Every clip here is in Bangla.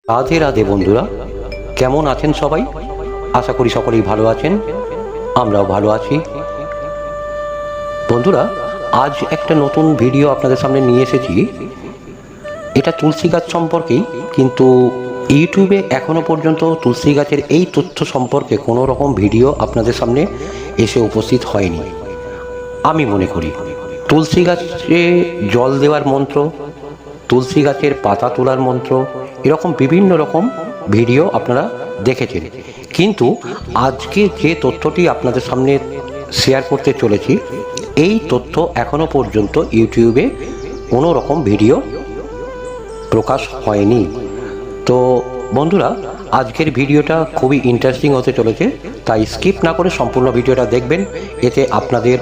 রাধে রাধে বন্ধুরা, কেমন আছেন সবাই? আশা করি সকলেই ভালো আছেন, আমরাও ভালো আছি। বন্ধুরা, আজ একটা নতুন ভিডিও আপনাদের সামনে নিয়ে এসেছি। এটা তুলসী গাছ সম্পর্কেই, কিন্তু ইউটিউবে এখনো পর্যন্ত তুলসী গাছের এই তথ্য সম্পর্কে কোনো রকম ভিডিও আপনাদের সামনে এসে উপস্থিত হয়নি। আমি মনে করি তুলসী গাছে জল দেওয়ার মন্ত্র, তুলসী গাছের পাতা তোলার মন্ত্র, এরকম বিভিন্ন রকম ভিডিও আপনারা দেখেছেন, কিন্তু আজকে যে তথ্যটি আপনাদের সামনে শেয়ার করতে চলেছি, এই তথ্য এখনো পর্যন্ত ইউটিউবে কোনো রকম ভিডিও প্রকাশ হয়নি। তো বন্ধুরা, আজকের ভিডিওটা খুবই ইন্টারেস্টিং হতে চলেছে, তাই স্কিপ না করে সম্পূর্ণ ভিডিওটা দেখবেন। এতে আপনাদের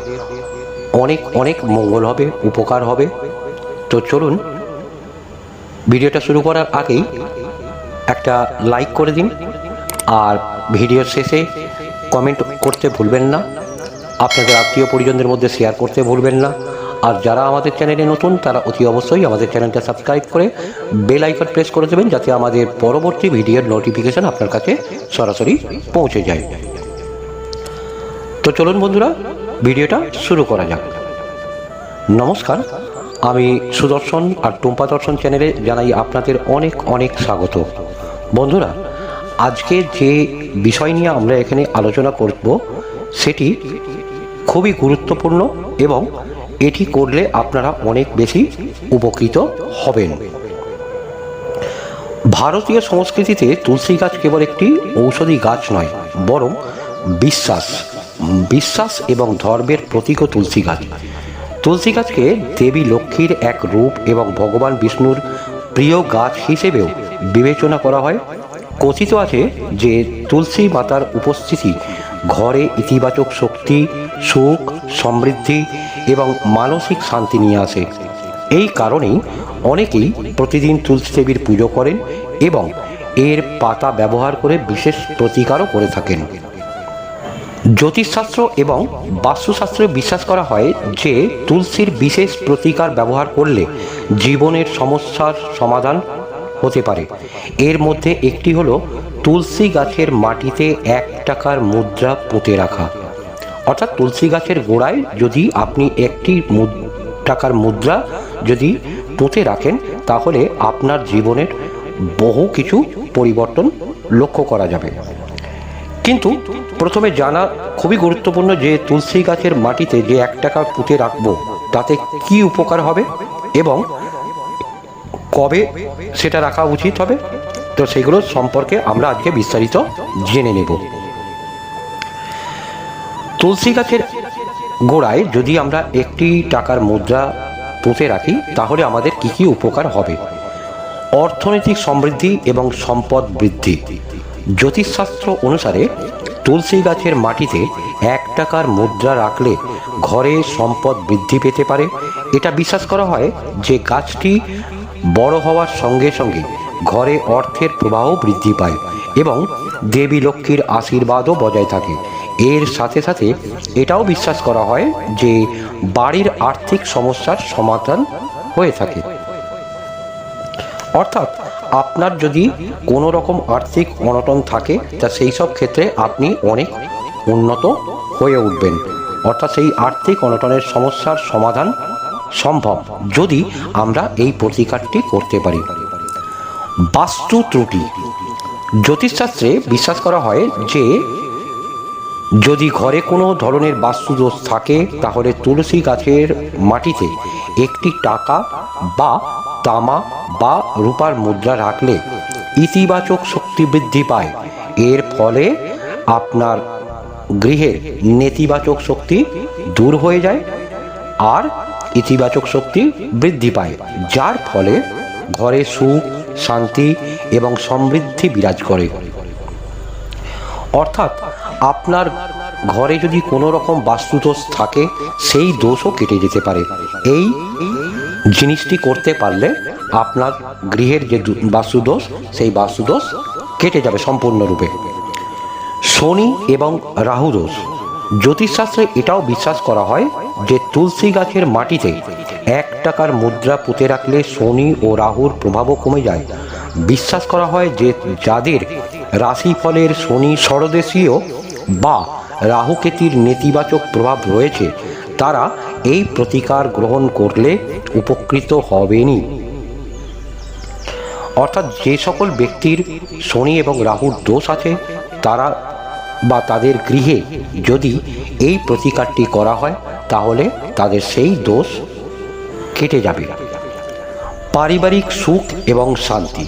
অনেক অনেক মঙ্গল হবে, উপকার হবে। তো চলুন, ভিডিওটা শুরু করার আগেই একটা লাইক করে দিন, আর ভিডিওর শেষে কমেন্ট করতে ভুলবেন না, আপনাদের আত্মীয় পরিজনদের মধ্যে শেয়ার করতে ভুলবেন না। আর যারা আমাদের চ্যানেলে নতুন, তারা অতি অবশ্যই আমাদের চ্যানেলটা সাবস্ক্রাইব করে বেল আইকন প্রেস করে দেবেন, যাতে আমাদের পরবর্তী ভিডিওর নোটিফিকেশন আপনার কাছে সরাসরি পৌঁছে যায়। তো চলুন বন্ধুরা, ভিডিওটা শুরু করা যাক। নমস্কার, আমি সুদর্শন, আর টুম্পা দর্শন চ্যানেলে জানাই আপনাদের অনেক অনেক স্বাগত। বন্ধুরা, আজকে যে বিষয় নিয়ে আমরা এখানে আলোচনা করব, সেটি খুবই গুরুত্বপূর্ণ এবং এটি করলে আপনারা অনেক বেশি উপকৃত হবেন। ভারতীয় সংস্কৃতিতে তুলসী গাছ কেবল একটি ঔষধি গাছ নয়, বরং বিশ্বাস এবং ধর্মের প্রতীকও তুলসী গাছ। তুলসী গাছকে দেবী লক্ষ্মীর এক রূপ এবং ভগবান বিষ্ণুর প্রিয় গাছ হিসেবেও বিবেচনা করা হয়। কথিত আছে যে তুলসী মাতার উপস্থিতি ঘরে ইতিবাচক শক্তি, সুখ, সমৃদ্ধি এবং মানসিক শান্তি নিয়ে আসে। এই কারণেই অনেকেই প্রতিদিন তুলসী দেবীর পুজো করেন এবং এর পাতা ব্যবহার করে বিশেষ প্রতিকারও করে থাকেন। জ্যোতিষশাস্ত্র এবং বাস্তুশাস্ত্রে বিশ্বাস করা হয় যে তুলসীর বিশেষ প্রতিকার ব্যবহার করলে জীবনের সমস্যার সমাধান হতে পারে। এর মধ্যে একটি হলো তুলসী গাছের মাটিতে 1 টাকার মুদ্রা পুঁতে রাখা। অর্থাৎ তুলসী গাছের গোড়ায় যদি আপনি 1টি টাকার মুদ্রা যদি পুঁতে রাখেন, তাহলে আপনার জীবনের বহু কিছু পরিবর্তন লক্ষ্য করা যাবে। কিন্তু প্রথমে জানা খুবই গুরুত্বপূর্ণ যে তুলসী গাছের মাটিতে যে 1 টাকা পুঁতে রাখবো, তাতে কি উপকার হবে এবং কবে সেটা রাখা উচিত হবে। তো সেগুলো সম্পর্কে আমরা আজকে বিস্তারিত জেনে নেব। তুলসী গাছের গোড়ায় যদি আমরা 1টি টাকার মুদ্রা পুঁতে রাখি, তাহলে আমাদের কি কি উপকার হবে? অর্থনৈতিক সমৃদ্ধি এবং সম্পদ বৃদ্ধি। জ্যোতিষশাস্ত্র অনুসারে তুলসী গাছের মাটিতে 1 টাকার মুদ্রা রাখলে ঘরে সম্পদ বৃদ্ধি পেতে পারে। এটা বিশ্বাস করা হয় যে গাছটি বড় হওয়ার সঙ্গে সঙ্গে ঘরে অর্থের প্রবাহ বৃদ্ধি পায় এবং দেবী লক্ষ্মীর আশীর্বাদও বজায় থাকে। এর সাথে সাথে এটাও বিশ্বাস করা হয় যে বাড়ির আর্থিক সমস্যার সমাধান হয়ে থাকে। অর্থাৎ আপনার যদি কোনো রকম আর্থিক অনটন থাকে, তা সেই সব ক্ষেত্রে আপনি অনেক উন্নত হয়ে উঠবেন। অর্থাৎ সেই আর্থিক অনটনের সমস্যার সমাধান সম্ভব যদি আমরা এই প্রতিকারটি করতে পারি। বাস্তু ত্রুটি। জ্যোতিষশাস্ত্রে বিশ্বাস করা হয় যে যদি ঘরে কোনো ধরনের বাস্তুদোষ থাকে, তাহলে তুলসী গাছের মাটিতে 1টি টাকা বা তামা বা রূপার মুদ্রা রাখলে ইতিবাচক শক্তি বৃদ্ধি পায়। এর ফলে আপনার গৃহের নেতিবাচক শক্তি দূর হয়ে যায় আর ইতিবাচক শক্তি বৃদ্ধি পায়, যার ফলে ঘরে সুখ, শান্তি এবং সমৃদ্ধি বিরাজ করে। অর্থাৎ আপনার ঘরে যদি কোনো রকম বাস্তুদোষ থাকে, সেই দোষও কেটে যেতে পারে। এই জিনিসটি করতে পারলে আপনার গৃহের যে বাস্তুদোষ, সেই বাস্তুদোষ কেটে যাবে সম্পূর্ণরূপে। শনি এবং রাহু দোষ। জ্যোতিষশাস্ত্রে এটাও বিশ্বাস করা হয় যে তুলসী গাছের মাটিতে 1 টাকার মুদ্রা পুঁতে রাখলে শনি ও রাহুর প্রভাবও কমে যায় বিশ্বাস করা হয় যে যাদের রাশিফলের শনি ষড়দেশীয় বা রাহুকেতুর নেতিবাচক প্রভাব রয়েছে তারা এই প্রতিকার গ্রহণ করলে উপকৃত হবেনই। অর্থাৎ যে সকল ব্যক্তির শনি এবং রাহুর দোষ আছে তারা বা তাদের গৃহে যদি এই প্রতিকারটি করা হয় তাহলে তাদের সেই দোষ কেটে যাবে। পারিবারিক সুখ এবং শান্তি।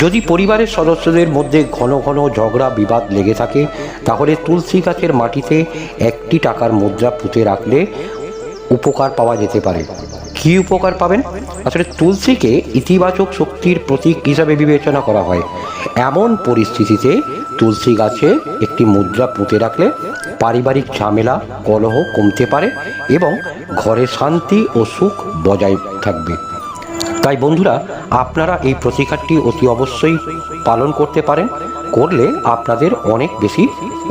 যদি পরিবারের সদস্যদের মধ্যে ঘন ঘন ঝগড়া বিবাদ লেগে থাকে তাহলে তুলসী গাছের মাটিতে 1টি টাকার মুদ্রা পুঁতে রাখলে উপকার পাওয়া যেতে পারে। কী উপকার পাবেন? আসলে তুলসীকে ইতিবাচক শক্তির প্রতীক হিসাবে বিবেচনা করা হয়। এমন পরিস্থিতিতে তুলসী গাছে একটি মুদ্রা পুঁতে রাখলে পারিবারিক ঝামেলা কলহ কমতে পারে এবং ঘরে শান্তি ও সুখ বজায় থাকবে। তাই বন্ধুরা, আপনারা এই প্রতিকারটি অতি অবশ্যই পালন করতে পারেন। করলে আপনাদের অনেক বেশি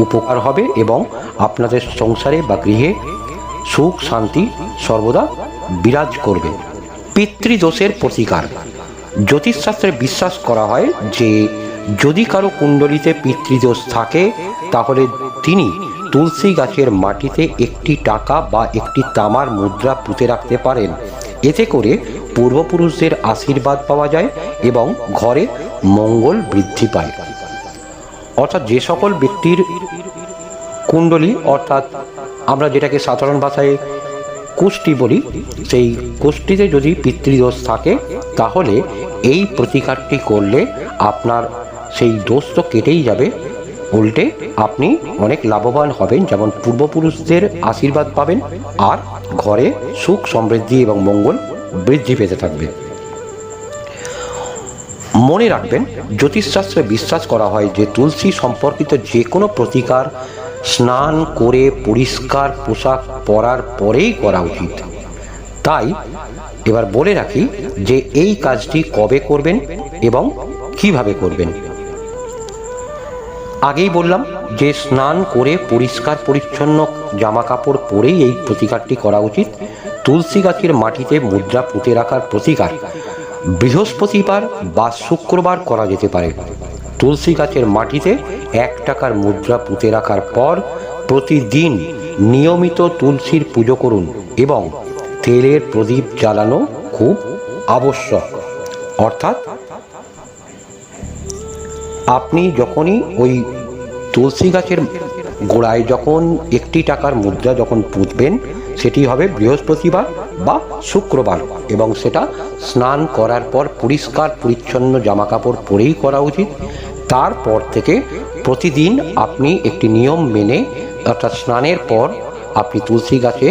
উপকার হবে এবং আপনাদের সংসারে বা গৃহে সুখ শান্তি সর্বদা বিরাজ করবে। পিতৃদোষের প্রতিকার। জ্যোতিষশাস্ত্রে বিশ্বাস করা হয় যে যদি কারো কুণ্ডলিতে পিতৃদোষ থাকে তাহলে তিনি তুলসী গাছের মাটিতে 1টি টাকা বা 1টি তামার মুদ্রা পুঁতে রাখতে পারেন। এতে করে পূর্বপুরুষদের আশীর্বাদ পাওয়া যায় এবং ঘরে মঙ্গল বৃদ্ধি পায়। অর্থাৎ যে সকল ব্যক্তির কুণ্ডলী, অর্থাৎ আমরা যেটাকে সাধারণ ভাষায় কুষ্টি বলি, সেই কুষ্টিতে যদি পিতৃদোষ থাকে তাহলে এই প্রতিকারটি করলে আপনার সেই দোষ তো কেটেই যাবে, উল্টে আপনি অনেক লাভবান হবেন। যেমন পূর্বপুরুষদের আশীর্বাদ পাবেন আর ঘরে সুখ সমৃদ্ধি এবং মঙ্গল বৃদ্ধি পেতে থাকবে। মনে রাখবেন, জ্যোতিষশাস্ত্রে বিশ্বাস করা হয় যে তুলসী সম্পর্কিত যে কোনো প্রতিকার স্নান করে পরিষ্কার পোশাক পরার পরেই করা উচিত। তাই এবার বলে রাখি যে এই কাজটি কবে করবেন এবং কিভাবে করবেন। আগেই বললাম যে স্নান করে পরিষ্কার পরিচ্ছন্ন জামা কাপড় পরেই এই প্রতিকারটি করা উচিত। তুলসী গাছের মাটিতে মুদ্রা পুঁতে রাখার প্রতিকার বৃহস্পতিবার বা শুক্রবার করা যেতে পারে। তুলসী গাছের মাটিতে 1 টাকার মুদ্রা পুঁতে রাখার পর প্রতিদিন নিয়মিত তুলসীর পুজো করুন এবং তেলের প্রদীপ জ্বালানো খুব আবশ্যক। অর্থাৎ আপনি যখনই ওই তুলসী গাছের গোড়ায় যখন 1টি টাকার মুদ্রা যখন পুঁতবেন সেটি হবে বৃহস্পতিবার বা শুক্রবার এবং সেটা স্নান করার পর পরিষ্কার পরিচ্ছন্ন জামা কাপড় পরেই করা উচিত। তারপর থেকে প্রতিদিন আপনি একটি নিয়ম মেনে, অর্থাৎ স্নানের পর আপনি তুলসী গাছে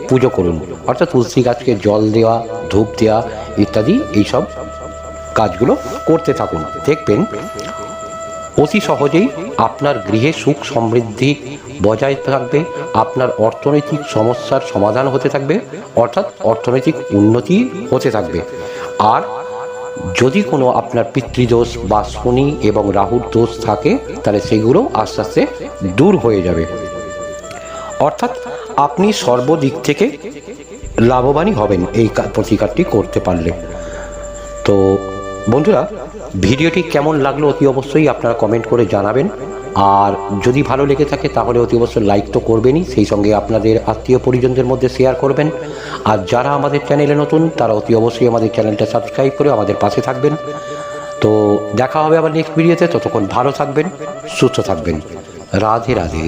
পুজো করুন। অর্থাৎ তুলসী গাছকে জল দেওয়া, ধূপ দেওয়া ইত্যাদি এইসব কাজগুলো করতে থাকুন। দেখবেন অতি সহজেই আপনার গৃহে সুখ সমৃদ্ধি বজায় থাকবে, আপনার অর্থনৈতিক সমস্যার সমাধান হতে থাকবে, অর্থাৎ অর্থনৈতিক উন্নতি হতে থাকবে। আর যদি কোনো আপনার পিতৃদোষ বা শনি এবং রাহুর দোষ থাকে তাহলে সেগুলো আস্তে আস্তে দূর হয়ে যাবে। অর্থাৎ আপনি সর্বদিক থেকে লাভবানই হবেন এই প্রতিকারটি করতে পারলে। তো বন্ধুরা, ভিডিওটি কেমন লাগলো অতি অবশ্যই আপনারা কমেন্ট করে জানাবেন। আর যদি ভালো লেগে থাকে তাহলে অতি অবশ্যই লাইক তো করবেনই, সেই সঙ্গে আপনাদের আত্মীয় পরিজনদের মধ্যে শেয়ার করবেন। আর যারা আমাদের চ্যানেলে নতুন তারা অতি অবশ্যই আমাদের চ্যানেলটা সাবস্ক্রাইব করে আমাদের পাশে থাকবেন। তো দেখা হবে আবার নেক্সট ভিডিওতে। ততক্ষণ ভালো থাকবেন, সুস্থ থাকবেন। রাধে রাধে।